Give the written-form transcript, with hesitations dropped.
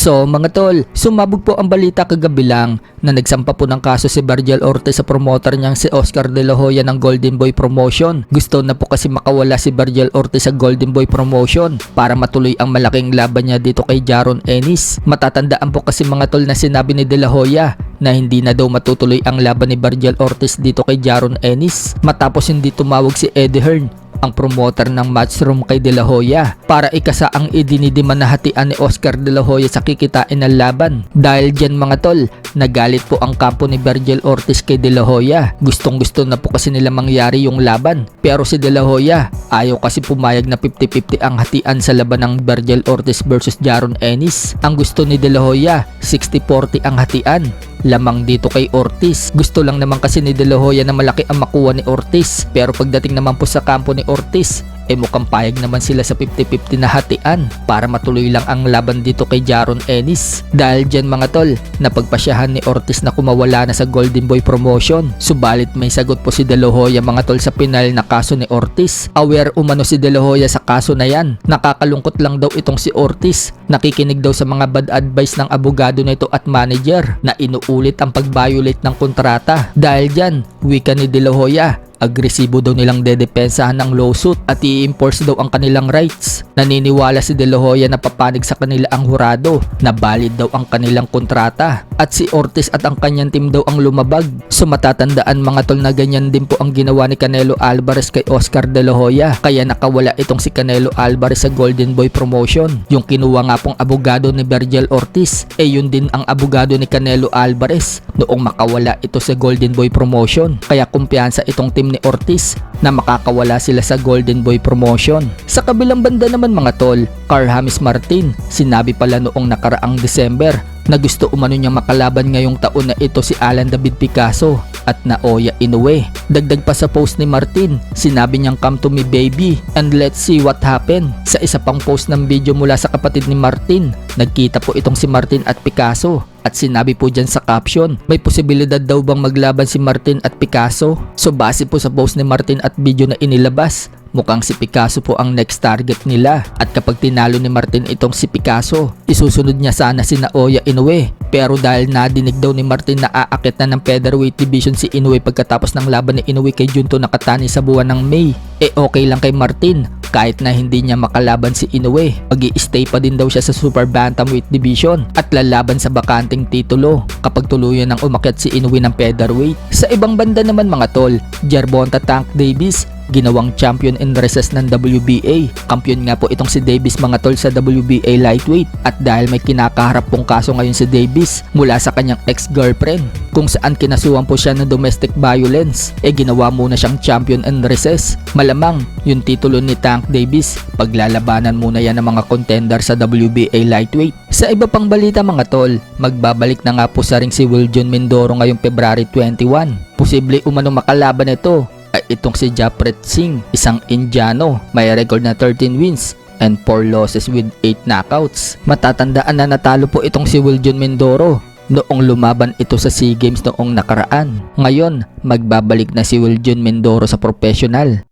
So mga tol, sumabog po ang balita kagabi lang na nagsampa po ng kaso si Virgil Ortiz sa promoter niyang si Oscar De La Hoya ng Golden Boy Promotion. Gusto na po kasi makawala si Virgil Ortiz sa Golden Boy Promotion para matuloy ang malaking laban niya dito kay Jaron Ennis. Matatandaan po kasi mga tol na sinabi ni De La Hoya na hindi na daw matutuloy ang laban ni Virgil Ortiz dito kay Jaron Ennis matapos hindi tumawag si Eddie Hearn, ang promoter ng Matchroom kay De La Hoya, para ikasa ang idinidiman na hatian ni Oscar De La Hoya sa kikitain ng laban. Dahil dyan mga tol, nagalit po ang kampo ni Virgil Ortiz kay De La Hoya. Gustong gusto na po kasi nila mangyari yung laban, pero si De La Hoya ayaw kasi pumayag na 50-50 ang hatian sa laban ng Virgil Ortiz versus Jaron Ennis. Ang gusto ni De La Hoya, 60-40 ang hatian, lamang dito kay Ortiz. Gusto lang naman kasi ni De La Hoya na malaki ang makuha ni Ortiz, pero pagdating naman po sa kampo ni Ortiz, mukhang payag naman sila sa 50-50 na hatian para matuloy lang ang laban dito kay Jaron Ennis. Dahil dyan mga tol, napagpasyahan ni Ortiz na kumawala na sa Golden Boy Promotion. Subalit may sagot po si De La Hoya mga tol sa pinal na kaso ni Ortiz. Aware umano si De La Hoya sa kaso na yan. Nakakalungkot lang daw itong si Ortiz. Nakikinig daw sa mga bad advice ng abogado nito at manager na inuulit ang pag-violate ng kontrata. Dahil dyan, wika ni De La Hoya, agresibo daw nilang dedepensahan ng lawsuit at i-enforce daw ang kanilang rights. Naniniwala si De La Hoya na papanig sa kanila ang hurado na valid daw ang kanilang kontrata at si Ortiz at ang kanyang team daw ang lumabag. So matatandaan mga tol na ganyan din po ang ginawa ni Canelo Alvarez kay Oscar De La Hoya, kaya nakawala itong si Canelo Alvarez sa Golden Boy Promotion. Yung kinuha nga pong abogado ni Virgil Ortiz, yun din ang abogado ni Canelo Alvarez noong makawala ito sa Golden Boy Promotion, kaya kumpiyansa itong team ni Ortiz na makakawala sila sa Golden Boy Promotion. Sa kabilang banda naman mga tol, Carl James Martin, sinabi pala noong nakaraang December na gusto umano niyang makalaban ngayong taon na ito si Alan David Picasso at Naoya Inoue. Dagdag pa sa post ni Martin, sinabi niyang come to me baby and let's see what happen. Sa isa pang post ng video mula sa kapatid ni Martin, nagkita po itong si Martin at Picasso. At sinabi po dyan sa caption, may posibilidad daw bang maglaban si Martin at Picasso? So base po sa post ni Martin at video na inilabas, mukhang si Picasso po ang next target nila. At kapag tinalo ni Martin itong si Picasso, isusunod niya sana si Naoya Inoue. Pero dahil nadinig daw ni Martin na aakit na ng featherweight division si Inoue pagkatapos ng laban ni Inoue kay Junto Nakatani sa buwan ng May, okay lang kay Martin. Kahit na hindi niya makalaban si Inoue, mag-i-stay pa din daw siya sa super bantamweight division at lalaban sa bakanting titulo kapag tuluyan ng umakyat si Inoue ng featherweight. Sa ibang banda naman mga tol, Gervonta Tank Davis, ginawang champion in recess ng WBA. Kampiyon nga po itong si Davis mga tol sa WBA lightweight, at dahil may kinakaharap pong kaso ngayon si Davis mula sa kanyang ex-girlfriend kung saan kinasuhan po siya ng domestic violence, ginawa muna siyang champion in recess. Malamang yung titulo ni Tank Davis, paglalabanan muna yan ng mga contender sa WBA lightweight. Sa iba pang balita mga tol, magbabalik na nga po sa ring si Wiljon Mindoro ngayong February 21. Posible umano makalaban ito ay itong si Japret Singh, isang Indiano, may record na 13 wins and 4 losses with 8 knockouts. Matatandaan na natalo po itong si Wiljon Mindoro noong lumaban ito sa SEA Games noong nakaraan. Ngayon, magbabalik na si Wiljon Mindoro sa professional.